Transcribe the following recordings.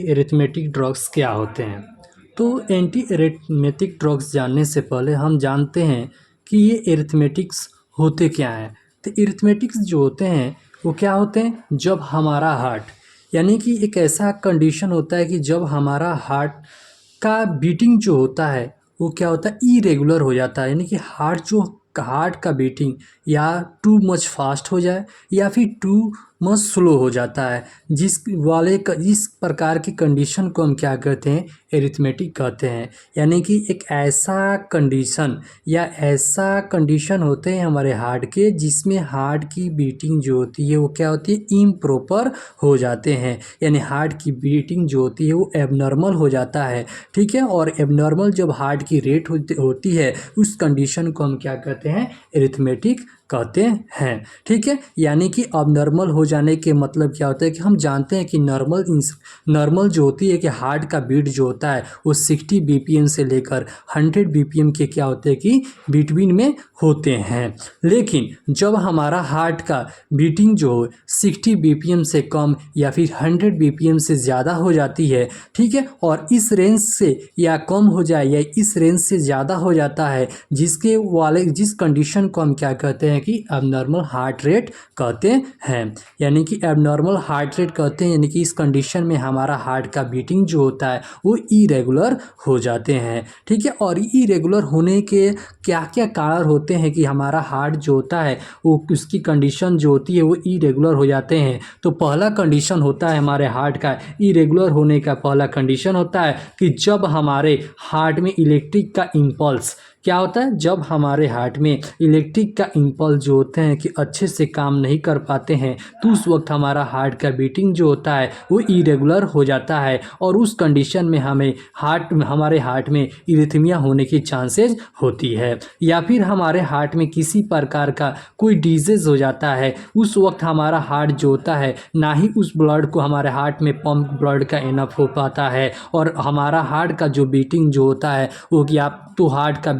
Arithmetic drugs क्या होते हैं? तो एंटी एरिथमेटिक ड्रग्स जानने से पहले हम जानते हैं कि ये एरिथमेटिक्स होते क्या हैं। तो एरिथमेटिक्स जो होते हैं वो क्या होते हैं? जब हमारा हार्ट, यानी कि एक ऐसा कंडीशन होता है कि जब हमारा हार्ट का बीटिंग जो होता है वो क्या होता है, इरेगुलर हो जाता है। यानी कि हार्ट का बीटिंग या टू मच फास्ट हो जाए या फिर टू मच स्लो हो जाता है। इस प्रकार की कंडीशन को हम क्या कहते हैं, एरिथमेटिक कहते हैं। यानी कि एक ऐसा कंडीशन या ऐसा कंडीशन होते हैं हमारे हार्ट के, जिसमें हार्ट की बीटिंग जो होती है वो क्या होती है, इम्प्रॉपर हो जाते हैं। यानी हार्ट की बीटिंग जो होती है वो एबनॉर्मल हो जाता है। ठीक है, और एबनॉर्मल जब हार्ट की रेट होती है उस कंडीशन को हम क्या कहते हैं, एरिथमेटिक कहते हैं। ठीक है, यानी कि अब नॉर्मल हो जाने के मतलब क्या होता है कि हम जानते हैं कि नॉर्मल जो होती है कि हार्ट का बीट जो होता है वो 60 बीपीएम से लेकर 100 बीपीएम के क्या होते हैं कि बिटवीन में होते हैं। लेकिन जब हमारा हार्ट का बीटिंग जो 60 बीपीएम से कम या फिर 100 बीपीएम से ज़्यादा हो जाती है, ठीक है, और इस रेंज से या कम हो जाए या इस रेंज से ज़्यादा हो जाता है, जिस कंडीशन को हम क्या कहते हैं कि एबनॉर्मल हार्ट रेट कहते हैं। यानी कि एबनॉर्मल हार्ट रेट कहते हैं, यानी कि इस कंडीशन में हमारा हार्ट का बीटिंग जो होता है वो इरेगुलर हो जाते हैं। ठीक है, और इरेगुलर होने के क्या क्या कारण होते हैं कि हमारा हार्ट जो होता है वो उसकी कंडीशन जो होती है वो इरेगुलर हो जाते हैं। तो पहला कंडीशन होता है हमारे हार्ट का इरेगुलर होने का पहला कंडीशन होता है कि जब हमारे हार्ट में इलेक्ट्रिक का इम्पल्स क्या होता है, जब हमारे हार्ट में इलेक्ट्रिक का इम्पल्स जो होते हैं कि अच्छे से काम नहीं कर पाते हैं, तो उस वक्त हमारा हार्ट का बीटिंग जो होता है वो इरेगुलर हो जाता है। और उस कंडीशन में हमारे हार्ट में इरिथमिया होने की चांसेस होती है। या फिर हमारे हार्ट में किसी प्रकार का कोई डिजीज हो जाता है, उस वक्त हमारा हार्ट जो होता है ना ही उस ब्लड को हमारे हार्ट में पंप ब्लड का इनफ हो पाता है, और हमारा हार्ट का जो बीटिंग जो होता है वो या तो हार्ट का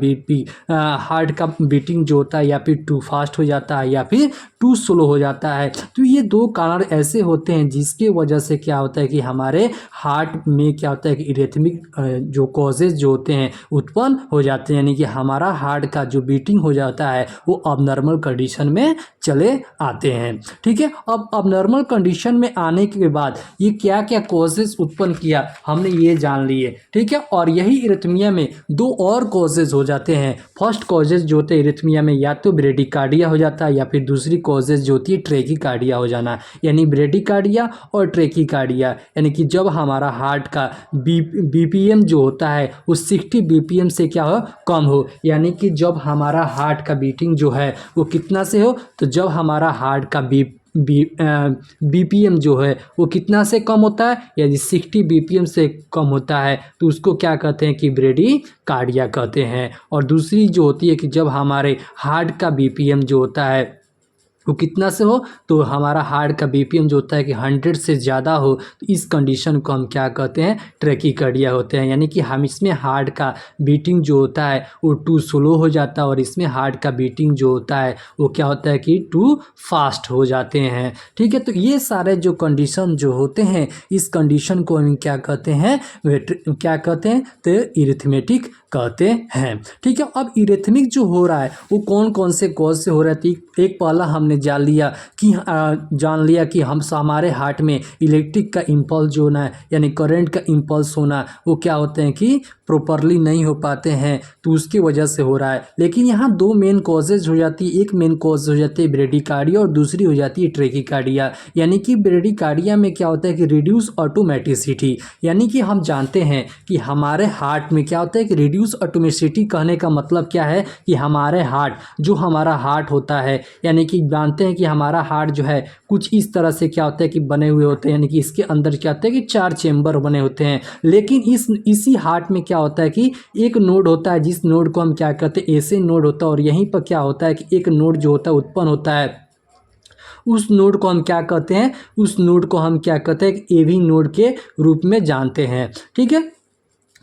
बीटिंग जो होता है या फिर टू फास्ट हो जाता है या फिर टू स्लो हो जाता है। तो ये दो कारण ऐसे होते हैं जिसके वजह से क्या होता है कि हमारे हार्ट में क्या होता है कि इरेथमिक जो कॉजेज जो होते हैं उत्पन्न हो जाते हैं। यानी कि हमारा हार्ट का जो बीटिंग हो जाता है वो अबनॉर्मल कंडीशन में चले आते हैं। ठीक है, अब अबनॉर्मल कंडीशन में आने के बाद ये क्या क्या कॉजेज उत्पन्न किया हमने ये जान लिए। ठीक है, और यही इरिथमिया में दो और कॉजेज हो जाते हैं। फर्स्ट कॉजेज जो होते हैं इरिथमिया में या तो ब्रेडिकार्डिया हो जाता है या फिर दूसरी कॉजेज जो होती है ट्रेकिकार्डिया हो जाना। यानी ब्रेडिकार्डिया और ट्रेकिकार्डिया, यानी कि जब हमारा हार्ट का बीपीएम जो होता है वो 60 बीपीएम से क्या हो, कम हो। यानी कि जब हमारा हार्ट का बीटिंग जो है वो कितना से हो, तो जब हमारा हार्ट का बीपीएम जो है वो कितना से कम होता है, यदि 60 बीपीएम से कम होता है तो उसको क्या कहते हैं कि ब्रेडिकार्डिया कहते हैं। और दूसरी जो होती है कि जब हमारे हार्ट का बीपीएम जो होता है वो कितना से हो, तो हमारा हार्ट का बीपीएम जो होता है कि 100 से ज़्यादा हो, तो इस कंडीशन को हम क्या कहते हैं, ट्रेकिकार्डिया होते हैं। यानी कि हम इसमें हार्ट का बीटिंग जो होता है वो टू स्लो हो जाता है और इसमें हार्ट का बीटिंग जो होता है वो क्या होता है कि टू फास्ट हो जाते हैं। ठीक है, तो ये सारे जो कंडीशन जो होते हैं इस कंडीशन को हम क्या कहते हैं, क्या कहते हैं, तो इरिथमेटिक कहते हैं। ठीक है, अब इरिथमिक जो हो रहा है वो कौन कौन से कॉज से हो रहा है। एक पहला हमने जान लिया कि हमारे हार्ट में इलेक्ट्रिक का इम्पल्स जो होना है, यानी करंट का इम्पल्स होना, वो क्या होते हैं कि प्रॉपरली नहीं हो पाते हैं, तो उसकी वजह से हो रहा है। लेकिन यहाँ दो मेन कॉजेज हो जाती है। एक मेन कॉज हो जाती है ब्रेडिकार्डिया और दूसरी हो जाती है ट्रेकिकार्डिया। यानी कि ब्रेडिकार्डिया में क्या होता है कि रिड्यूस ऑटोमेटिसिटी, यानी कि हम जानते हैं कि हमारे हार्ट में क्या होता है कि रिड्यूस ऑटोमेटिसिटी कहने का मतलब क्या है कि हमारे हमारा हार्ट होता है, यानी कि जानते हैं कि हमारा हार्ट जो है कुछ इस तरह से क्या होता है कि बने हुए होते हैं। यानी कि इसके अंदर क्या होता है कि 4 चेंबर बने होते हैं। लेकिन इसी हार्ट में क्या होता है कि एक नोड होता है, जिस नोड को हम क्या कहते हैं, एसे नोड होता है। और यहीं पर क्या होता है कि एक नोड जो होता है उत्पन्न होता है, उस नोड को हम क्या कहते हैं, उस नोड को हम क्या कहते हैं, एवी नोड के रूप में जानते हैं। ठीक है,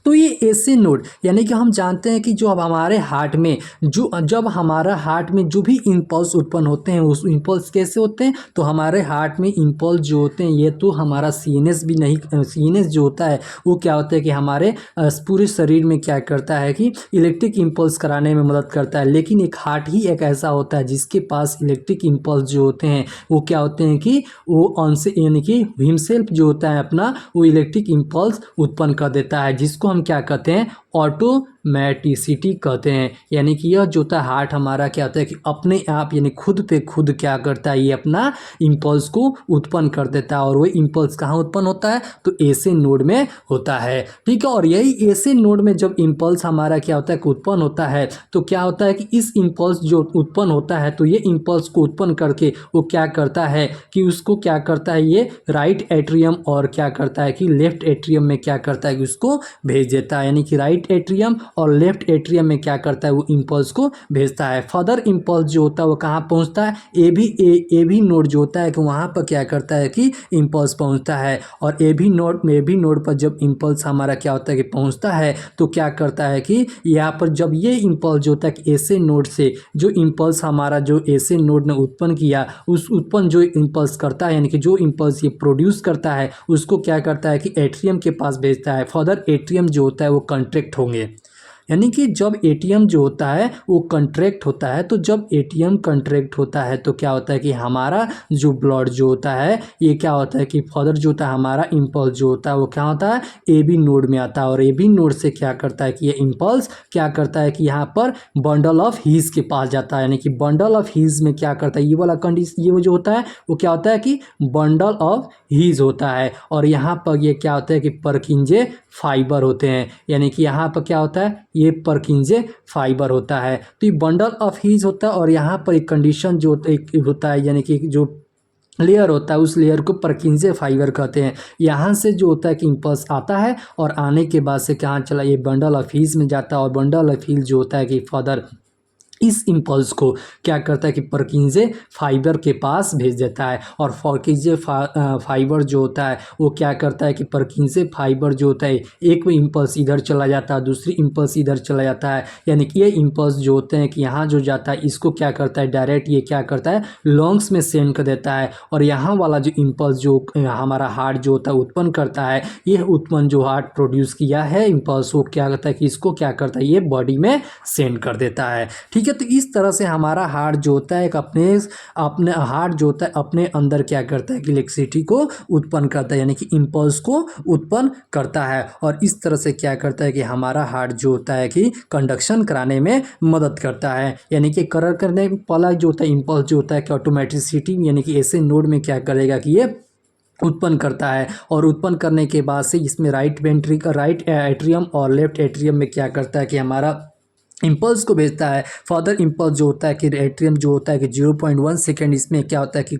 तो ये ऐसे नोड यानी कि हम जानते हैं कि जो अब हमारे हार्ट में जब हमारा हार्ट में जो भी इम्पल्स उत्पन्न होते हैं उस इम्पल्स कैसे होते हैं, तो हमारे हार्ट में इम्पल्स जो होते हैं ये तो हमारा सीएनएस भी नहीं, सीएनएस जो होता है वो क्या होता है कि हमारे पूरे शरीर में क्या करता है कि इलेक्ट्रिक इम्पल्स कराने में मदद करता है। लेकिन एक हार्ट ही एक ऐसा होता है जिसके पास इलेक्ट्रिक इम्पल्स जो होते हैं वो क्या होते हैं कि वो ऑनसे यानी कि हिमसेल्फ जो होता है अपना वो इलेक्ट्रिक इम्पल्स उत्पन्न कर देता है, जिसको हम क्या कहते हैं ऑटोमेटिसिटी कहते हैं। यानी कि यह जो होता है हार्ट हमारा क्या होता है कि अपने आप यानी खुद पे खुद क्या करता है, ये अपना इम्पल्स को उत्पन्न कर देता है। और वो इम्पल्स कहाँ उत्पन्न होता है, तो ऐसे नोड में होता है। ठीक है, और यही ऐसे नोड में जब इम्पल्स हमारा क्या होता है कि उत्पन्न होता है तो क्या होता है कि इस इम्पल्स जो उत्पन्न होता है तो ये इम्पल्स को उत्पन्न करके वो क्या करता है कि उसको क्या करता है, ये राइट एट्रियम और क्या करता है कि लेफ्ट एट्रियम में क्या करता है कि उसको भेज देता है। यानी कि राइट एट्रियम और लेफ्ट एट्रियम में क्या करता है वो इम्पल्स को भेजता है। फर्दर इम्पल्स जो होता है वो कहाँ पहुँचता है, ए भी नोड जो होता है कि वहाँ पर क्या करता है कि इम्पल्स पहुँचता है। और ए भी नोड पर जब इम्पल्स हमारा क्या होता है कि पहुँचता है तो क्या करता है कि यहाँ पर जब ये इम्पल्स जो होता है कि ऐसे नोड से जो इम्पल्स हमारा जो ऐसे नोड ने उत्पन्न किया उस उत्पन्न जो इम्पल्स करता है यानी कि जो इम्पल्स ये प्रोड्यूस करता है उसको क्या करता है कि एट्रियम के पास भेजता है। फर्दर एट्रियम जो होता है वो कंट्रैक्ट होंगे। यानी कि जब एटीएम जो होता है वो कंट्रैक्ट होता है, तो जब एटीएम कंट्रैक्ट होता है तो क्या होता है कि हमारा जो ब्लड जो होता है ये क्या होता है कि फर्दर जो होता है हमारा इम्पल्स जो होता है वो क्या होता है ए बी नोड में आता है। और ए बी नोड से क्या करता है कि ये इम्पल्स क्या करता है कि यहाँ पर बंडल ऑफ हीज के पास जाता है। यानी कि बंडल ऑफ हीज में क्या करता है, ये वाला कंडीशन ये जो होता है वो क्या होता है कि बंडल ऑफ हीज होता है। और यहाँ पर ये क्या होता है कि परकिंजे फाइबर होते हैं। यानी कि यहाँ पर क्या होता है, ये परकिंजे फाइबर होता है। तो ये बंडल ऑफ हीज होता है और यहाँ पर एक कंडीशन जो होता है यानी कि जो लेयर होता है उस लेयर को परकिंजे फाइबर कहते हैं। यहाँ से जो होता है कि इम्पल्स आता है और आने के बाद से कहाँ चला, ये बंडल ऑफ हीज में जाता है। और बंडल ऑफ हीज जो होता है कि फर्दर इस इम्पल्स को क्या करता है कि परकिंजे फाइबर के पास भेज देता है। और परकिंजे फाइबर जो होता है वो क्या करता है कि परकिंजे फाइबर जो होता है एक इम्पल्स इधर चला जाता है, दूसरी इम्पल्स इधर चला जाता है। यानी कि ये इम्पल्स जो होते हैं कि यहाँ जो जाता है इसको क्या करता है डायरेक्ट ये क्या करता है लंग्स में सेंड कर देता है। और यहाँ वाला जो इम्पल्स जो हमारा हार्ट जो होता है उत्पन्न करता है, ये उत्पन्न जो हार्ट प्रोड्यूस किया है इम्पल्स वो क्या करता है कि इसको क्या करता है ये बॉडी में सेंड कर देता है। ठीक है, तो इस तरह से हमारा हार्ट जो होता है एक अपने हार्ट जो होता है अपने अंदर क्या करता है कि इलेक्ट्रिसिटी को उत्पन्न करता है, यानी कि इम्पल्स को उत्पन्न करता है। और इस तरह से क्या करता है कि हमारा हार्ट जो होता है कि कंडक्शन कराने में मदद करता है। यानी कि करने वाला जो होता है इम्पल्स जो होता है कि ऑटोमेटिसिटी यानी कि ऐसे नोड में क्या करेगा कि ये उत्पन्न करता है। और उत्पन्न करने के बाद से इसमें राइट एट्रियम और लेफ्ट एट्रियम में क्या करता है कि हमारा इम्पल्स को भेजता है। फर्दर इम्पल्स जो होता है कि एट्रियम जो होता है कि 0.1 सेकेंड इसमें क्या होता है कि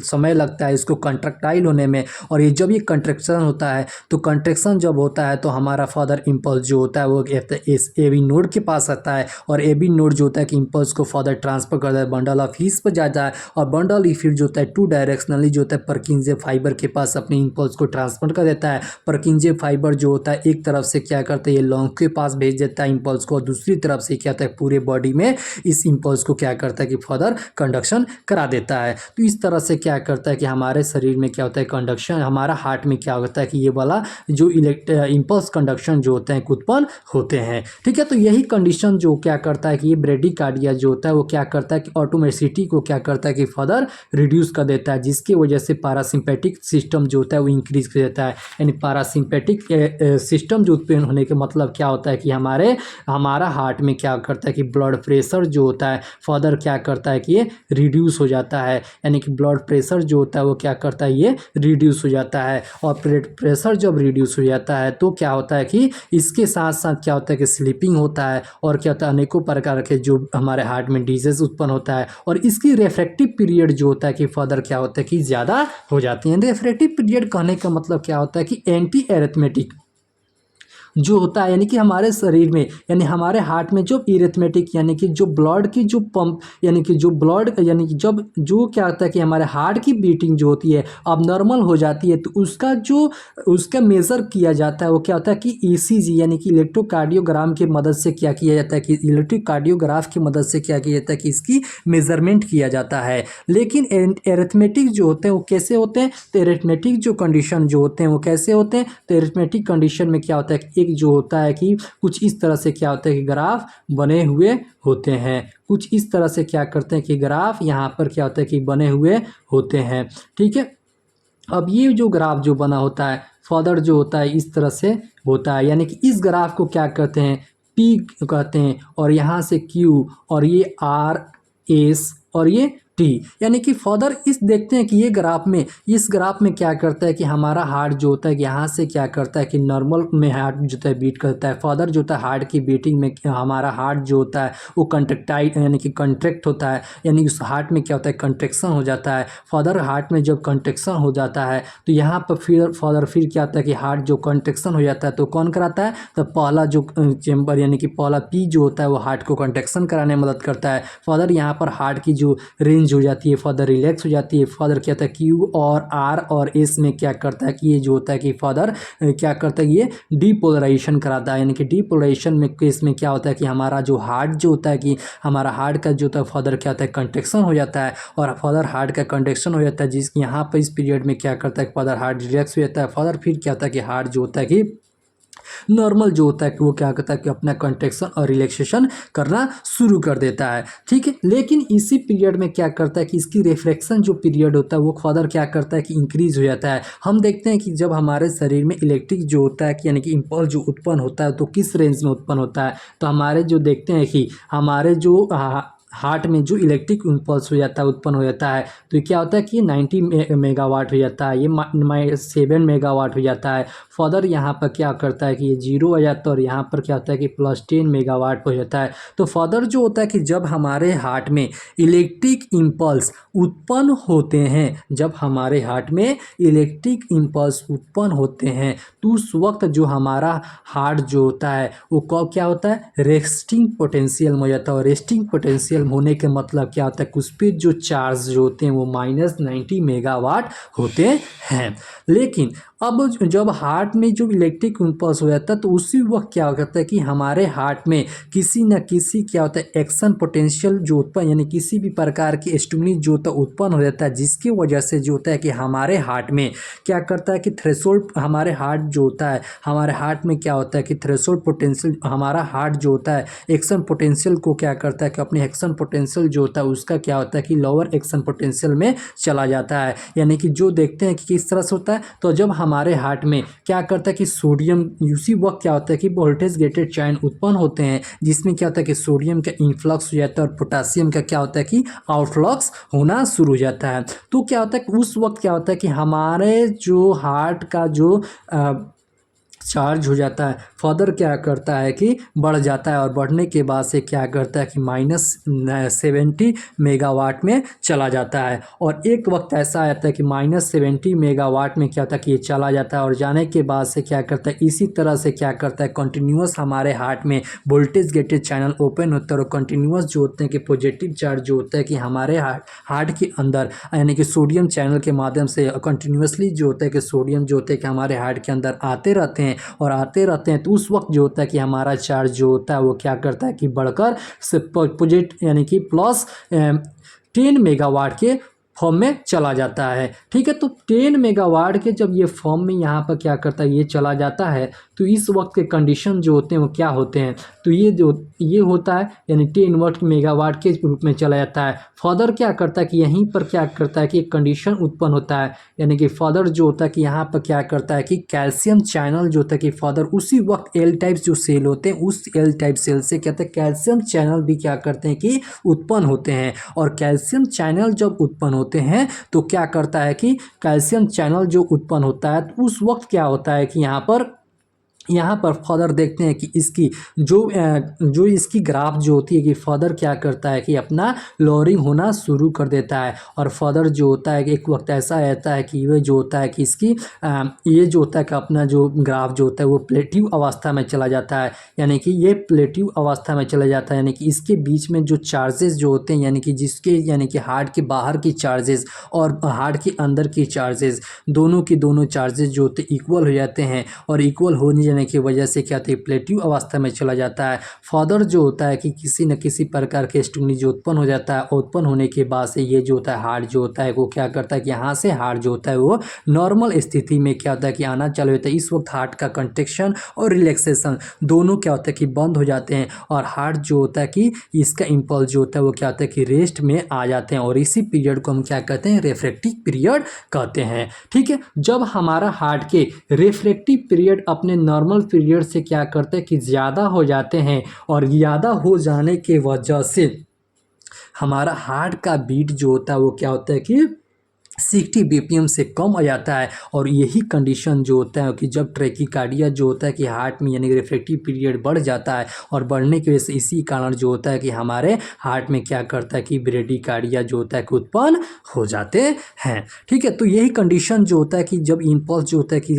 समय लगता है इसको कंट्रैक्टाइल होने में। और ये जब ये कंट्रैक्शन होता है तो कंट्रैक्शन जब होता है तो हमारा फर्दर इम्पल्स जो होता है वो इस ए बी नोड के पास आता है। और ए बी नोड जो होता है कि इम्पल्स को फर्दर ट्रांसफर करता है बंडल ऑफ हीज पर जाता है। और बंडल ऑफ हीज जो होता है टू डायरेक्शनली जो होता है परकिंजे फाइबर के पास अपने इम्पल्स को ट्रांसफर कर देता है। परकिंजे फाइबर जो होता है एक तरफ से क्या करता है ये लॉन्ग के पास भेज देता है इम्पल्स को, और दूसरी तरफ से क्या होता है पूरे बॉडी में इस इम्पल्स को क्या करता है कि फर्दर कंडक्शन करा देता है। तो इस तरह से क्या करता है कि हमारे शरीर में क्या होता है कंडक्शन, हमारा हार्ट में क्या होता है कि ये वाला जो इम्पल्स कंडक्शन जो होते हैं उत्पन्न होते हैं। ठीक है, तो यही कंडीशन जो क्या करता है कि ये ब्रेडिकार्डिया जो होता है वो क्या करता है कि ऑटोमेटिसिटी को क्या करता है कि फर्दर रिड्यूस कर देता है, जिसकी वजह से पैरासिम्पैथिक सिस्टम जो होता है वो इंक्रीज कर देता है। यानी पैरासिम्पैथिक सिस्टम जो उत्पन्न होने के मतलब क्या होता है कि हमारा हार्ट में क्या करता है कि ब्लड प्रेशर जो होता है फर्दर क्या करता है कि ये रिड्यूस हो जाता है। यानी कि ब्लड प्रेशर जो होता है वो क्या करता है ये रिड्यूस हो जाता है। और ब्लड प्रेशर जब रिड्यूस हो जाता है तो क्या होता है कि इसके साथ साथ क्या होता है कि स्लीपिंग होता है। और क्या होता है अनेकों प्रकार के जो हमारे हार्ट में डिजीज उत्पन्न होता है। और इसकी रिफ्रैक्टिव पीरियड जो होता है कि फर्दर क्या होता है कि ज़्यादा हो जाती है। रिफ्रैक्टिव पीरियड कहने का मतलब क्या होता है कि एंटी एरिथमेटिक जो होता है यानी कि हमारे शरीर में यानी हमारे हार्ट में जो इरिथमेटिक यानी कि जो ब्लड की जो पंप यानी कि जो ब्लड यानी कि जब जो क्या होता है कि हमारे हार्ट की बीटिंग जो होती है अब नॉर्मल हो जाती है, तो उसका मेज़र किया जाता है वो क्या होता है कि ईसीजी यानी कि इलेक्ट्रोकार्डियोग्राम की मदद से क्या किया जाता है कि इलेक्ट्रोकार्डियोग्राफ की मदद से क्या किया जाता है कि इसकी मेजरमेंट किया जाता है। लेकिन एरिथमेटिक जो होते हैं वो कैसे होते हैं, तो एरिथमेटिक जो कंडीशन जो होते हैं वो कैसे होते हैं, तो एरिथमेटिक कंडीशन में क्या होता है कि एक जो होता है कि कुछ इस तरह से क्या होता है कि ग्राफ बने हुए होते हैं, कुछ इस तरह से क्या करते हैं कि ग्राफ यहाँ पर क्या होता है कि बने हुए होते हैं। ठीक है, अब ये जो ग्राफ जो बना होता है फर्दर जो होता है इस तरह से होता है, यानी कि इस ग्राफ को क्या कहते हैं, पी कहते हैं, और यहाँ से क्यू, और ये आर एस, और ये टी, यानी कि फर्दर इस देखते हैं कि ये ग्राफ में इस ग्राफ में क्या करता है कि हमारा हार्ट जो होता है कि यहाँ से क्या करता है कि नॉर्मल में हार्ट जो होता है बीट करता है, फर्दर जो होता है हार्ट की बीटिंग में हमारा हार्ट जो होता है वो कंट्रैक्टाइल यानी कि कंट्रैक्ट होता है, यानी उस हार्ट में क्या होता है कंट्रैक्शन हो जाता है। फर्दर हार्ट में जब कंट्रैक्शन हो जाता है तो यहाँ पर फिर क्या होता है कि हार्ट जो कंट्रैक्शन हो जाता है तो कौन कराता है, तो पहला जो चेम्बर यानी कि पहला पी जो होता है वो हार्ट को कंट्रैक्शन कराने में मदद करता है। फर्दर यहाँ पर हार्ट की जो रेंज हो जाती है फर्दर रिलैक्स हो जाती है। फर्दर क्या होता है क्यू और आर और एस में क्या करता है कि ये जो होता है कि फर्दर क्या करता है ये डीपोलराइजेशन कराता है, यानी कि डीपोलराइजेशन में केस में क्या होता है कि हमारा जो हार्ट जो होता है कि हमारा हार्ट का जो होता है फर्दर क्या होता है कंट्रैक्शन हो जाता है, और फर्दर हार्ट का कंट्रैक्शन हो जाता है जिसकी यहाँ पर इस पीरियड में क्या करता है फर्दर हार्ट रिलैक्स हो जाता है। फर्दर फिर क्या होता है कि हार्ट जो होता है कि नॉर्मल जो होता है कि वो क्या करता है कि अपना कंट्रैक्शन और रिलैक्सेशन करना शुरू कर देता है। ठीक है, लेकिन इसी पीरियड में क्या करता है कि इसकी रिफ्रैक्शन जो पीरियड होता है वो फर्दर क्या करता है कि इंक्रीज हो जाता है। हम देखते हैं कि जब हमारे शरीर में इलेक्ट्रिक जो होता है कि यानी कि इम्पल्स जो उत्पन्न होता है तो किस रेंज में उत्पन्न होता है, तो हमारे जो देखते हैं कि हमारे जो हार्ट में जो इलेक्ट्रिक इम्पल्स हो जाता है उत्पन्न हो जाता है तो ये क्या होता है कि 90 मेगावाट हो जाता है, ये 7 मेगावाट हो जाता है। फर्दर यहाँ पर क्या करता है कि ये 0 हो जाता है और यहाँ पर क्या होता है कि +10 मेगावाट हो जाता है। तो फर्दर जो होता है कि जब हमारे हार्ट में इलेक्ट्रिक इम्पल्स उत्पन्न होते हैं, जब हमारे हार्ट में इलेक्ट्रिक इम्पल्स उत्पन्न होते हैं तो उस वक्त जो हमारा हार्ट जो होता है वो कब क्या होता है रेस्टिंग पोटेंशियल में हो जाता है। और रेस्टिंग पोटेंशियल होने के मतलब क्या होता है कि उस पर जो चार्ज जो होते हैं वो -90 मेगावाट होते हैं। लेकिन अब जब हार्ट में जो इलेक्ट्रिक इम्पल्स हो जाता है तो उसी वक्त क्या होता है कि हमारे हार्ट में किसी न किसी क्या होता है एक्शन पोटेंशियल जो उत्पन्न यानी किसी भी प्रकार की स्टिमुली जो होता है उत्पन्न हो जाता है, जिसकी वजह से जो होता है कि हमारे हार्ट में क्या करता है कि थ्रेशोल्ड हमारे हार्ट जो होता है हमारे हार्ट में क्या होता है कि थ्रेशोल्ड पोटेंशियल हमारा हार्ट जो होता है एक्शन पोटेंशियल को क्या करता है कि अपने एक्शन पोटेंशियल जो होता है उसका क्या होता है कि लोअर एक्शन पोटेंशियल में चला जाता है। यानी कि जो देखते हैं कि किस तरह से होता है, तो जब हमारे हार्ट में क्या करता है कि सोडियम उसी वक्त क्या होता है कि वोल्टेज गेटेड चैन उत्पन्न होते हैं जिसमें क्या होता है कि सोडियम का इनफ्लक्स हो जाता है और पोटासियम का क्या होता है कि आउटफ्लक्स होना शुरू हो जाता है। तो क्या होता है कि उस वक्त क्या होता है कि हमारे जो हार्ट का जो चार्ज हो जाता है फर्दर क्या करता है कि बढ़ जाता है और बढ़ने के बाद से क्या करता है कि -70 मेगावाट में चला जाता है। और एक वक्त ऐसा आता है कि -70 मेगावाट में क्या होता है कि ये चला जाता है और जाने के बाद से क्या करता है इसी तरह से क्या करता है कंटिन्यूस हमारे हार्ट में वोल्टेज गेटेड चैनल ओपन होता है और कंटिन्यूस जो होते हैं कि पॉजिटिव चार्ज जो होता है कि हमारे हार्ट के अंदर यानी कि सोडियम चैनल के माध्यम से कंटिन्यूसली जो होता है कि सोडियम जो होते हैं कि हमारे हार्ट के अंदर आते रहते हैं और आते रहते हैं। तो उस वक्त जो होता है कि हमारा चार्ज जो होता है वो क्या करता है कि बढ़कर से पॉजिटिव यानी कि +10 मेगावाट के फॉर्म में चला जाता है। ठीक है, तो 10 मेगावाट के जब ये फॉर्म में यहाँ पर क्या करता है ये चला जाता है तो इस वक्त के कंडीशन जो होते हैं वो क्या होते हैं, तो ये होता है यानी 10 मेगावाट के रूप में चला जाता है। फर्दर क्या करता है कि यहीं पर क्या करता है कि एक कंडीशन उत्पन्न होता है, यानी कि फर्दर जो होता है कि यहाँ पर क्या करता है कि कैल्शियम चैनल जो होता है कि फर्दर उसी वक्त एल टाइप जो सेल होते हैं उस एल टाइप सेल से क्या होता है कैल्शियम चैनल भी क्या करते हैं कि उत्पन्न होते हैं। और कैल्शियम चैनल जब उत्पन्न होते हैं तो क्या करता है कि कैल्शियम चैनल जो उत्पन्न होता है तो उस वक्त क्या होता है कि यहाँ पर यहाँ पर फर्दर देखते हैं कि इसकी जो इसकी ग्राफ जो होती है कि फर्दर क्या करता है कि अपना लोअरिंग होना शुरू कर देता है। और फर्दर जो होता है कि एक वक्त ऐसा रहता है कि ये जो होता है कि इसकी ये जो होता है कि अपना जो ग्राफ जो होता है वो प्लेटिव अवस्था में चला जाता है। यानी कि ये प्लेटिव अवस्था में चला जाता है, यानी कि इसके बीच में जो चार्जेस जो होते हैं, यानी कि हार्ट के बाहर की चार्जेस और हार्ट के अंदर की चार्जेस, दोनों की दोनों चार्जेस जो होते हैं इक्वल हो जाते हैं। और इक्वल होने जाने की वजह से क्या होता है, प्लेटिव अवस्था में चला जाता है। फर्दर जो होता है कि किसी न किसी प्रकार के स्टिमुली जो उत्पन्न हो जाता है, उत्पन्न होने के बाद से ये जो होता है हार्ट जो होता है वो क्या करता है कि यहाँ से हार्ट जो होता है वो नॉर्मल स्थिति में क्या होता है कि आना चालू होता है। इस वक्त हार्ट का कंट्रैक्शन और रिलैक्सेशन दोनों क्या होता है कि बंद हो जाते हैं, और हार्ट जो होता है कि इसका इम्पल्स जो होता है वो क्या होता है कि रेस्ट में आ जाते हैं। और इसी पीरियड को हम क्या कहते हैं, रेफ्रेक्टिव पीरियड कहते हैं। ठीक है, जब हमारा हार्ट के रिफ्लेक्टिव पीरियड अपने नॉर्मल पीरियड से क्या करते हैं कि ज़्यादा हो जाते हैं, और ज़्यादा हो जाने के वजह से हमारा हार्ट का बीट जो होता है वो क्या होता है कि 60 बीपीएम से कम आ जाता है। और यही कंडीशन जो होता है कि जब ट्रैकीकार्डिया जो होता है कि हार्ट में यानी कि रिफ्लेक्टिव पीरियड बढ़ जाता है, और बढ़ने की वजह से इसी कारण जो होता है कि हमारे हार्ट में क्या करता है कि ब्रेडीकार्डिया जो होता है कि उत्पन्न हो जाते हैं। ठीक है, तो यही कंडीशन जो होता है कि जब इम्पल्स जो होता है कि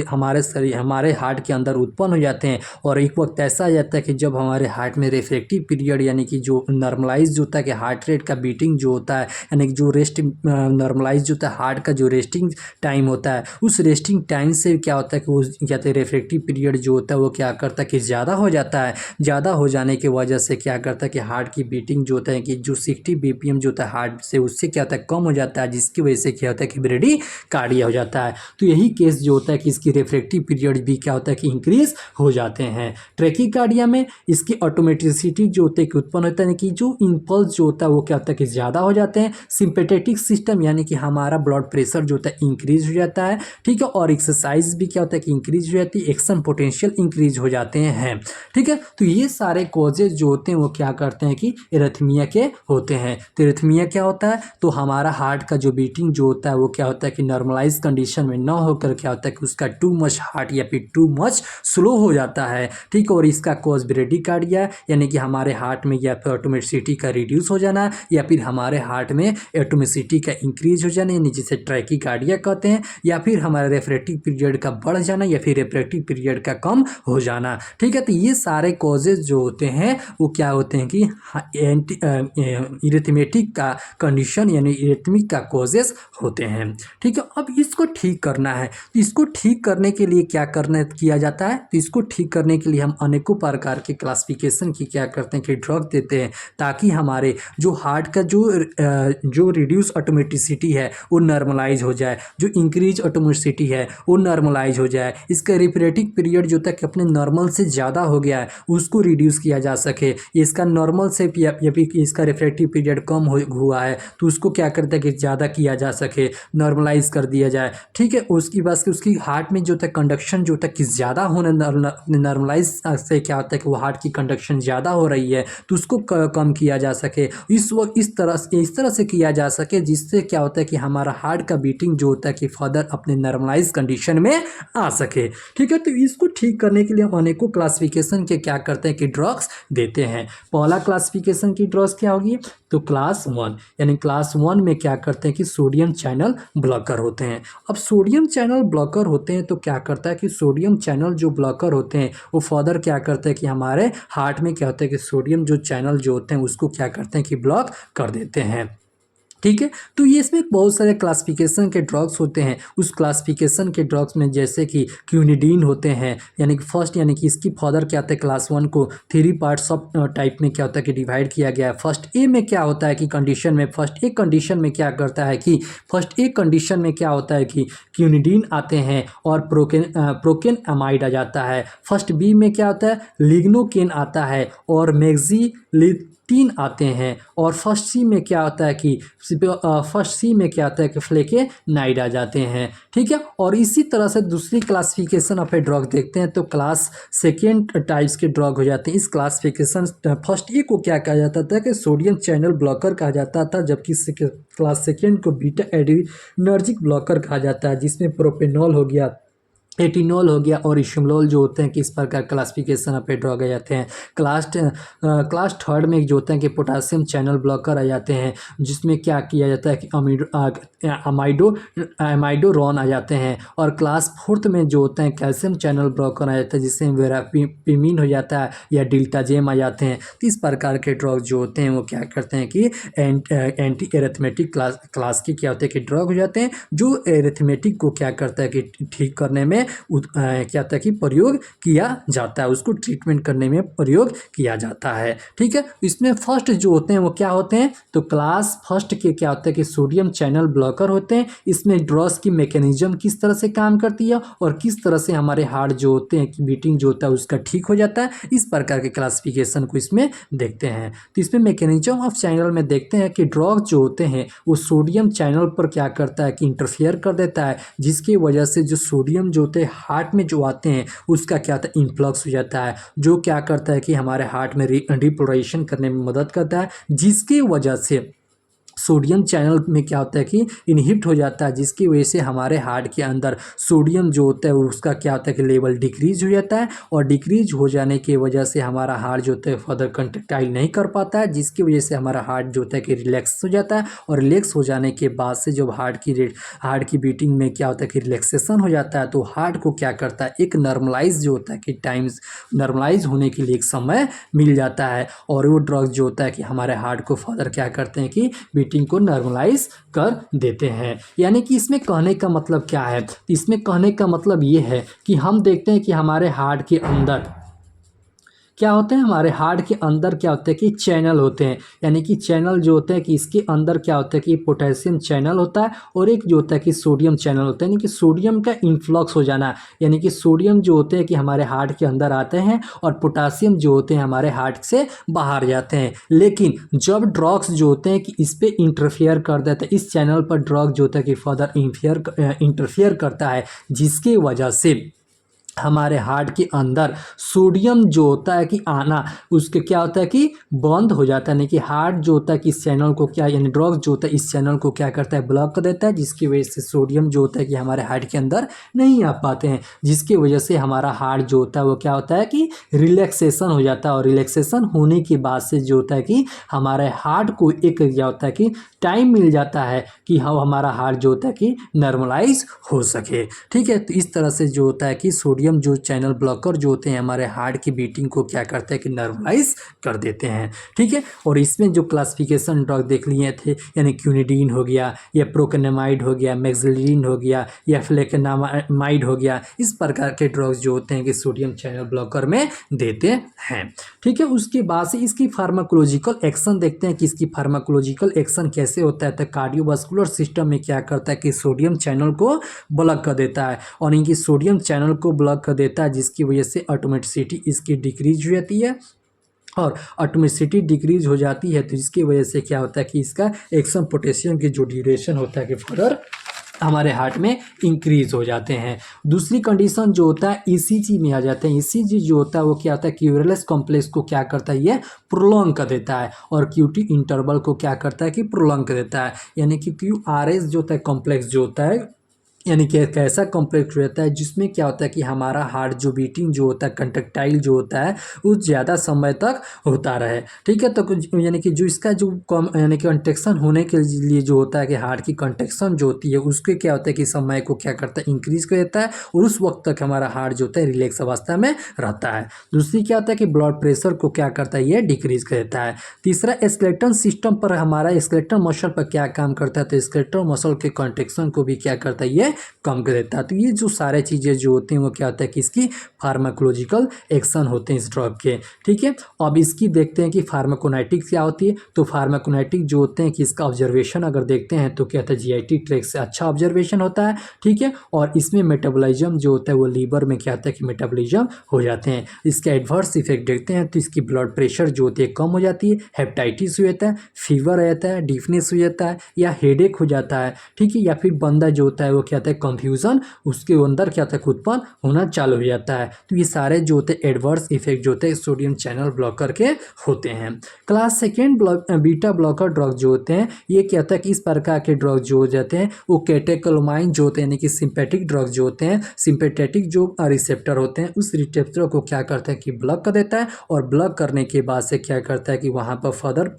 हमारे हार्ट के अंदर उत्पन्न हो जाते हैं, और एक वक्त ऐसा आ जाता है कि जब हमारे हार्ट में रिफ्लेक्टिव पीरियड यानी कि जो नॉर्मलाइज जो होता है कि हार्ट रेट का बीटिंग जो होता है, यानी कि जो रेस्ट नॉर्मलाइज जो होता है हार्ट का जो रेस्टिंग टाइम होता है, उस रेस्टिंग टाइम से क्या होता है कि वो क्या कहते हैं रिफ्लेक्टिव पीरियड जो होता है वो क्या करता है कि ज़्यादा हो जाता है। ज़्यादा हो जाने की वजह से क्या करता है कि हार्ट की बीटिंग जो होता है कि जो 60 बीपीएम जो होता है हार्ट से उससे क्या होता है कम हो जाता है, जिसकी वजह से क्या होता है कि ब्रेडीकार्डिया हो जाता है। तो यही केस जो होता है कि इसकी रिफ्लेक्टिव पीरियड भी क्या होता है कि इंक्रीज हो जाते हैं। ट्रैकीकार्डिया में इसकी ऑटोमेटिसिटी जो होता है कि उत्पन्न होता है कि जो इम्पल्स जो होता है वो क्या होता है कि ज़्यादा हो जाते हैं। सिंपैथेटिक सिस्टम यानी कि हमारा ब्लड प्रेशर जो होता है इंक्रीज हो जाता है। ठीक है, और एक्सरसाइज भी क्या होता है कि इंक्रीज हो जाती है, एक्शन पोटेंशियल इंक्रीज हो जाते हैं। ठीक है, तो ये सारे कॉजेज जो होते हैं वो क्या करते हैं कि एरिथमिया के होते हैं। तो एरिथमिया क्या होता है, तो हमारा हार्ट का जो बीटिंग जो होता है वो क्या होता है कि नॉर्मलाइज कंडीशन में ना होकर क्या होता है कि उसका टू मच हार्ट या फिर टू मच स्लो हो जाता है। ठीक है, और इसका कॉज ब्रेडीकार्डिया यानी कि हमारे हार्ट में या फिर ऑटोमेटिसिटी का रिड्यूस हो जाना, या फिर हमारे हार्ट में ऑटोमेटिसिटी का इंक्रीज हो जाना यानी जिसे ट्रैकीकार्डिया कहते हैं, या फिर हमारा रिफ्लेक्टिव पीरियड का बढ़ जाना या फिर रिफ्लेक्टिव पीरियड का कम हो जाना। ठीक है, तो ये सारे कॉजेज जो होते हैं वो क्या होते हैं कि इरिथमेटिक का कंडीशन यानी इरिथमिक का कॉजेज होते हैं। ठीक है, अब इसको ठीक करना है, तो इसको ठीक करने के लिए क्या करना किया जाता है, तो इसको ठीक करने के लिए हम अनेकों प्रकार के क्लासिफिकेशन की क्या करते हैं कि ड्रग देते हैं, ताकि हमारे जो हार्ट का जो रिड्यूस ऑटोमेटिसिटी है वो नॉर्मलाइज हो जाए, जो इंक्रीज ऑटोमेटिसिटी है वो नॉर्मलाइज हो जाए, इसका रिफ्लेक्टिव पीरियड जो तक अपने नॉर्मल से ज़्यादा हो गया है उसको रिड्यूस किया जा सके, इसका नॉर्मल से या फिर इसका रिफ्लेक्टिव पीरियड कम हुआ है तो उसको क्या करता है कि ज़्यादा किया जा सके, नॉर्मलाइज कर दिया जाए। ठीक है, उसकी बात से उसकी हार्ट में जो तक कंडक्शन जो तक कि ज़्यादा होने नॉर्मलाइज से क्या होता है कि वो हार्ट की कंडक्शन ज़्यादा हो रही है तो उसको कम किया जा सके। इस वक्त इस तरह से किया जा सके जिससे क्या होता है कि हमारा हार्ट का बीटिंग जो होता है कि फर्दर अपने नॉर्मलाइज कंडीशन में आ सके। ठीक है, तो इसको ठीक करने के लिए हम अनेकों क्लासिफिकेशन के क्या करते हैं कि ड्रग्स देते हैं। पहला क्लासिफिकेशन की ड्रग्स क्या होगी, तो क्लास 1 यानी क्लास 1 में क्या करते हैं कि सोडियम चैनल ब्लॉकर होते हैं। अब सोडियम चैनल ब्लॉकर होते हैं तो क्या करता है कि सोडियम चैनल जो ब्लॉकर होते हैं वो फर्दर क्या करते हैं कि हमारे हार्ट में क्या होता है कि सोडियम जो चैनल जो होते हैं उसको क्या करते हैं कि ब्लॉक कर देते हैं। ठीक है, तो ये इसमें बहुत सारे क्लासिफिकेशन के ड्रग्स होते हैं। उस क्लासिफिकेशन के ड्रग्स में जैसे कि क्यूनिडीन होते हैं, यानी कि फर्स्ट यानी कि इसकी फर्दर क्या होता है क्लास 1 को 3 पार्ट्स ऑफ टाइप में क्या होता है कि डिवाइड किया गया है। फर्स्ट ए में क्या होता है कि कंडीशन में फर्स्ट ए कंडीशन में क्या करता है कि फर्स्ट ए कंडीशन में क्या होता है कि क्यूनिडीन आते हैं और प्रोकेन अमाइड आ जाता है। फर्स्ट बी में क्या होता है लिग्नोकेन आता है और मैक्सिलिटीन आते हैं। और फर्स्ट सी में क्या होता है कि फ्लेकेनाइड आ जाते हैं। ठीक है, और इसी तरह से दूसरी क्लासिफिकेशन ऑफ ए ड्रग देखते हैं तो क्लास सेकेंड टाइप्स के ड्रग हो जाते हैं। इस क्लासिफिकेशन फर्स्ट ए को क्या कहा जाता था कि सोडियम चैनल ब्लॉकर कहा जाता था, जबकि क्लास सेकेंड को बीटा एडिनर्जिक ब्लॉकर कहा जाता है, जिसमें प्रोपेनॉल हो गया, एटिनॉल हो गया और इशमलोल जो होते हैं किस प्रकार क्लासिफिकेशन ऑफ ड्रग आ जाते हैं। क्लास थर्ड में जो होते हैं कि पोटासियम चैनल ब्लॉकर आ जाते हैं, जिसमें क्या किया जाता है कि अमाइडोरॉन आ जाते हैं। और क्लास फोर्थ में जो होते हैं कैल्शियम चैनल ब्लॉकर आ जाता है, जिससे वेरापिमिन हो जाता है या डिल्टाजेम आ जाते हैं। तो इस प्रकार के ड्रग जो होते हैं वो क्या करते हैं कि एंटी एरिथमेटिक क्लास के क्या होते हैं कि ड्रग हो जाते हैं, जो एरिथमेटिक को क्या करता है कि ठीक करने में क्या होता है कि प्रयोग किया जाता है, उसको ट्रीटमेंट करने में प्रयोग किया जाता है। ठीक है, इसमें फर्स्ट जो होते हैं वो क्या होते हैं, तो क्लास फर्स्ट के क्या होता है कि सोडियम चैनल ब्लॉकर होते हैं। इसमें ड्रग्स की मैकेनिज्म किस तरह से काम करती है और किस तरह से हमारे हार्ट जो होते हैं कि बीटिंग जो होता है उसका ठीक हो जाता है, इस प्रकार के क्लासिफिकेशन को इसमें देखते हैं। तो इसमें मैकेनिज्म ऑफ चैनल में देखते हैं कि ड्रग जो होते हैं वो सोडियम चैनल पर क्या करता है कि इंटरफेयर कर देता है, जिसकी वजह से जो सोडियम जो होते हैं हार्ट में जो आते हैं उसका क्या होता है इन्फ्लक्स हो जाता है, जो क्या करता है कि हमारे हार्ट में रिपोलराइजेशन करने में मदद करता है, जिसकी वजह से सोडियम चैनल में क्या होता है कि इनहिबिट हो जाता है, जिसकी वजह से हमारे हार्ट के अंदर सोडियम जो होता है उसका क्या होता है कि लेवल डिक्रीज हो जाता है। और डिक्रीज हो जाने की वजह से हमारा हार्ट जो होता है फर्दर कंट्रैक्टाइल नहीं कर पाता है, जिसकी वजह से हमारा हार्ट जो होता है कि रिलैक्स हो जाता है। और रिलैक्स हो जाने के बाद से जब हार्ट की बीटिंग में क्या होता है कि रिलैक्सेशन हो जाता है, तो हार्ट को क्या करता है एक नॉर्मलाइज जो होता है कि टाइम्स नॉर्मलाइज होने के लिए एक समय मिल जाता है। और वो ड्रग जो होता है कि हमारे हार्ट को फर्दर क्या करते हैं कि बीटिंग को नॉर्मलाइज कर देते हैं। यानी कि इसमें कहने का मतलब क्या है, इसमें कहने का मतलब ये है कि हम देखते हैं कि हमारे हार्ट के अंदर क्या होते हैं, हमारे हार्ट के अंदर क्या होता है कि चैनल होते हैं। यानी कि चैनल जो होते हैं कि इसके अंदर क्या होता है कि पोटेशियम चैनल होता है और एक जो होता है कि सोडियम चैनल होता है। यानी कि सोडियम का इन्फ्लक्स हो जाना, यानी कि सोडियम जो होते हैं कि हमारे हार्ट के अंदर आते हैं और पोटासियम जो होते हैं हमारे हार्ट से बाहर जाते हैं। लेकिन जब ड्रग्स जो होते हैं कि इस पर इंटरफेयर कर देते हैं, इस चैनल पर ड्रग जो होता है कि फर्दर इंटरफेयर करता है, जिसकी वजह से हमारे हार्ट के अंदर सोडियम जो होता है कि आना उसके क्या होता है कि बंद हो जाता है। यानी कि हार्ट जो होता है कि इस चैनल को क्या यानी ड्रग जो होता है इस चैनल को क्या करता है ब्लॉक कर देता है, जिसकी वजह से सोडियम जो होता है कि हमारे हार्ट के अंदर नहीं आ पाते हैं, जिसकी वजह से हमारा हार्ट जो होता है वो क्या होता है कि रिलैक्सेशन हो जाता है। और रिलैक्सेशन होने के बाद से जो होता है कि हमारे हार्ट को एक क्या होता है कि टाइम मिल जाता है कि हम हमारा हार्ट जो होता है कि नॉर्मलाइज हो सके। ठीक है, तो इस तरह से जो होता है कि सोडियम जो चैनल ब्लॉकर जो होते हैं हमारे हार्ट की बीटिंग को क्या करते हैं कि नॉर्मलाइज कर देते हैं। ठीक है, और इसमें जो क्लासिफिकेशन ड्रग देख लिए थे, यानी क्यूनिडीन हो गया या प्रोकेनामाइड हो गया, मैक्सिलिन हो गया या फ्लेकेनामाइड हो गया, इस प्रकार के ड्रग्स जो होते हैं कि सोडियम चैनल ब्लॉकर में देते हैं। ठीक है, उसके बाद से इसकी फार्माकोलॉजिकल एक्शन देखते हैं कि इसकी फार्माकोलॉजिकल एक्शन कैसे होता है। तो कार्डियोवास्कुलर सिस्टम में क्या करता है कि सोडियम चैनल को ब्लॉक कर देता है और इनकी सोडियम चैनल को ब्लॉक कर देता है, जिसकी वजह से ऑटोमेटिसिटी इसकी डिक्रीज हो जाती है। और ऑटोमेटिसिटी डिक्रीज हो जाती है तो इसकी वजह से क्या होता है कि इसका एक्शन पोटेशियम की जो ड्यूरेशन होता है कि फर्दर हमारे हार्ट में इंक्रीज हो जाते हैं। दूसरी कंडीशन जो होता है ईसीजी में आ जाते हैं। ईसीजी जो होता है वो क्या होता है क्यूरेलेस कॉम्प्लेक्स को क्या करता है ये प्रोलॉन्ग कर देता है और क्यूटी इंटरवल को क्या करता है कि प्रोलॉन्ग कर देता है। यानी कि क्यूआरएस जो होता है कॉम्प्लेक्स जो होता है, यानी कि एक ऐसा कॉम्प्लेक्स रहता है जिसमें क्या होता है कि हमारा हार्ट जो बीटिंग जो होता है कंट्रैक्टाइल जो होता है वो ज़्यादा समय तक होता रहे। ठीक है, तो यानी कि जो इसका जो यानी कि कंट्रैक्शन होने के लिए जो होता है कि हार्ट की कंट्रैक्शन जो होती है उसके क्या होता है कि समय को क्या करता है इंक्रीज कर देता है और उस वक्त तक हमारा हार्ट जो होता है रिलैक्स अवस्था में रहता है। दूसरी क्या होता है कि ब्लड प्रेशर को क्या करता है ये डिक्रीज कर देता है। तीसरा स्केलेटन सिस्टम पर हमारा स्केलेटन मसल पर क्या काम करता है, तो स्केलेटल मसल के कंट्रैक्शन को भी क्या करता है ये कम कर देता है। तो ये जो सारे चीज़ें जो होती हैं वो क्या होता है कि इसकी फार्माकोलॉजिकल एक्शन होते हैं इस ड्रग के। ठीक है, अब इसकी देखते हैं कि फार्माकोनाइटिक क्या होती है। तो फार्माकोनाइटिक जो होते हैं कि इसका ऑब्जर्वेशन अगर देखते हैं तो क्या होता है जीआईटी ट्रैक्ट से अच्छा ऑब्जर्वेशन होता है। ठीक है, और इसमें मेटाबॉलिज्म जो होता है वो लीवर में क्या होता है कि मेटाबॉलिज्म हो जाते हैं। इसका एडवर्स इफेक्ट देखते हैं तो इसकी ब्लड प्रेशर जो होती है कम हो जाती है, हेपेटाइटिस हो जाता है, फीवर आ जाता है, डिफनेस हो जाता है या हेडेक हो जाता है। ठीक है, या फिर बंदा जो होता है वो क्या होता है कन्फ्यूज़न उसके अंदर क्या होता है उत्पन्न होना चालू हो जाता है। तो ये सारे जो होते हैं एडवर्स इफेक्ट जो होते हैं सोडियम चैनल ब्लॉकर के होते हैं। Class second beta blocker drug जो होते हैं ये क्या होता है कि इस प्रकार के ड्रग जो हो जाते हैं वो कैटेकोलामाइन जो होते हैं यानी कि सिंपैथिक ड्रग जो होते हैं, सिंपैथेटिक जो रिसेप्टर होते हैं उस रिसेप्टर को क्या करता है कि ब्लॉक कर देता है, और ब्लॉक करने के बाद से क्या करता है कि वहाँ पर फर्दर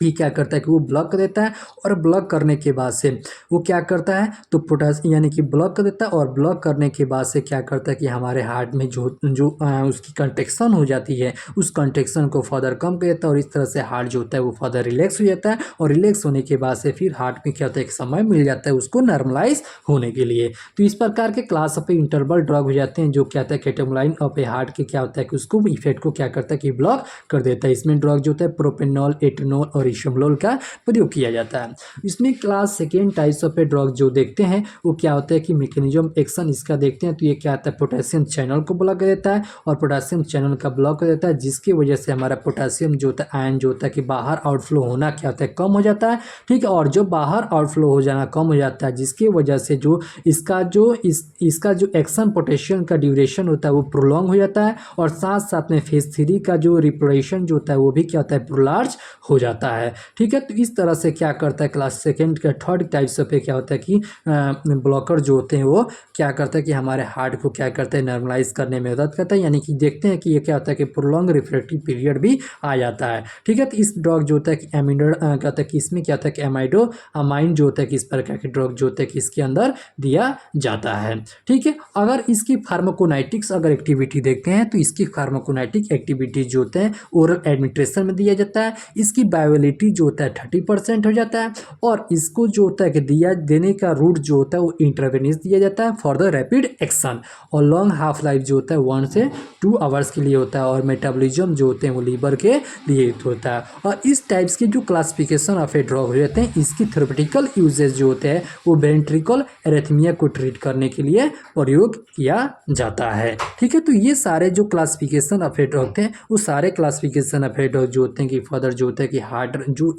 ये क्या करता है कि वो ब्लॉक कर देता है, और ब्लॉक करने के बाद से वो क्या करता है तो पोटासियम यानी कि ब्लॉक कर देता है, और ब्लॉक करने के बाद से क्या करता है कि हमारे हार्ट में जो जो उसकी कंट्रेक्शन हो जाती है उस कंट्रेक्शन को फर्दर कम कर देता है, और इस तरह से हार्ट जो होता है वो फर्दर रिलैक्स हो जाता है, और रिलैक्स होने के बाद से फिर हार्ट में क्या होता है एक समय मिल जाता है उसको नॉर्मलाइज होने के लिए। तो इस प्रकार के क्लास ऑफ इंटरवल ड्रग हो जाते हैं जो क्या होता है कैटेकोलामाइन ऑफ ए हार्ट के क्या होता है कि उसको इफेक्ट को क्या करता है कि ब्लॉक कर देता है। इसमें ड्रग जो होता है प्रोपेनॉल, एटेनॉल और इशोमोल का प्रयोग किया जाता है। इसमें class second types of a drug जो देखते हैं वो क्या होता है कि मैकेनिज्म एक्शन इसका देखते हैं तो ये क्या होता है पोटेशियम चैनल को ब्लॉक कर देता है, और पोटेशियम चैनल का ब्लॉक कर देता है जिसकी वजह से हमारा पोटेशियम जो होता है आयन जो होता है कि बाहर आउटफ्लो होना क्या होता है कम हो जाता है। ठीक है, और जो बाहर आउटफ्लो हो जाना कम हो जाता है जिसकी वजह से जो इसका जो एक्शन पोटेशियम का ड्यूरेशन होता है वो प्रोलॉन्ग हो जाता है, और साथ साथ में फेज 3 का जो रिप्रोडक्शन जो होता है वो भी क्या होता है प्रोलार्ज हो जाता है। ठीक है, तो इस तरह से क्या करता है क्लास सेकेंड का थर्ड टाइप्स पे क्या होता है कि ब्लॉकर जो होते हैं वो क्या करता है कि हमारे हार्ट को क्या करता है नॉर्मलाइज करने में मदद करता है, यानी कि देखते हैं कि ये क्या होता है कि प्रोलॉन्ग रिफ्रैक्टिव पीरियड भी आ जाता है। ठीक है, तो इस ड्रग जो होता है कि एमिडो क्या होता है कि इसमें क्या होता है कि एमाइडो अमाइन जो होता है कि इस प्रकार के ड्रग जो होता है कि इसके अंदर दिया जाता है। ठीक है, अगर इसकी फार्माकोनाइटिक्स अगर एक्टिविटी देखते हैं तो इसकी फार्माकोनाइटिक एक्टिविटी जो होते हैं ओरल एडमिनिस्ट्रेशन में दिया जाता है, इसकी बायोलिटी जो होता है 30% हो जाता है, और इसको जो होता है कि देने का रूट जो होता है वो इंट्रावेनस दिया जाता है फॉर द रैपिड एक्शन, और लॉन्ग हाफ लाइफ जो होता है 1 से 2 आवर्स के लिए होता है, और मेटाबॉलिज्म जो होते हैं वो लीवर के लिए होता है। और इस टाइप्स की जो क्लासिफिकेशन ऑफ ए ड्रग हो जाते हैं इसकी थेरेपेटिकल यूजेज जो होते हैं वो वेंट्रिकल एरिथमिया को ट्रीट करने के लिए प्रयोग किया जाता है। ठीक है, तो ये सारे जो क्लासिफिकेशन ऑफ ए ड्रग थे वो सारे क्लासिफिकेशन ऑफ ए ड्रग जो होते हैं कि फर्दर जो होता है कि हार्ट जो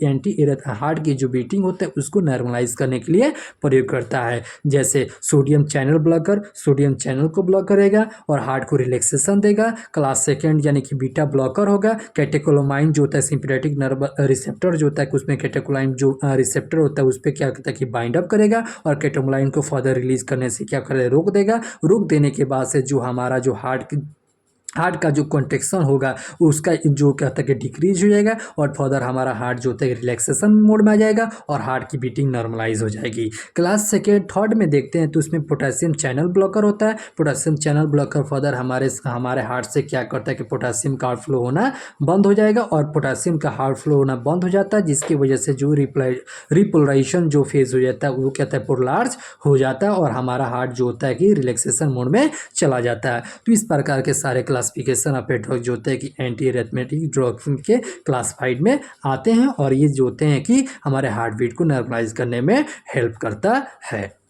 हार्ट की जो बीटिंग होता है उसको नॉर्मलाइज करने के लिए प्रयोग करता है। जैसे sodium channel blocker sodium channel को ब्लॉक करेगा और हार्ट को रिलैक्सेशन देगा। क्लास सेकेंड यानी कि बीटा ब्लॉकर होगा। कैटेकोलामाइन जो होता है सिंपैथेटिक नर्व रिसेप्टर जो होता है उसमें कैटेकोलाइन जो रिसेप्टर होता है उस पर क्या करता है कि बाइंड अप करेगा, और कैटेकोलाइन को फर्दर रिलीज करने से क्या करेगा रोक देगा। रोक देने के बाद से जो हमारा जो हार्ट का जो कॉन्ट्रेक्शन होगा उसका जो कहता है कि डिक्रीज हो जाएगा, और फर्दर हमारा हार्ट जो होता है रिलैक्सेशन मोड में आ जाएगा और हार्ट की बीटिंग नॉर्मलाइज हो जाएगी। क्लास सेकेंड थर्ड में देखते हैं तो उसमें पोटेशियम चैनल ब्लॉकर होता है। पोटेशियम चैनल ब्लॉकर फर्दर हमारे हार्ट से क्या करता है कि पोटेशियम का आउटफ्लो होना बंद हो जाएगा, और पोटेशियम का आउटफ्लो होना बंद हो जाता है जिसकी वजह से जो रिपोलराइजेशन जो फेज हो जाता है वो कहता है पोलार्ज हो जाता है, और हमारा हार्ट जो होता है कि रिलैक्सेशन मोड में चला जाता है। तो इस प्रकार के सारे क्लासिफिकेशन ऑफ ए ड्रग जो होते हैं कि एंटी एरिथमेटिक ड्रग के क्लासिफाइड में आते हैं, और ये जो होते हैं कि हमारे हार्ट बीट को नॉर्मलाइज करने में हेल्प करता है।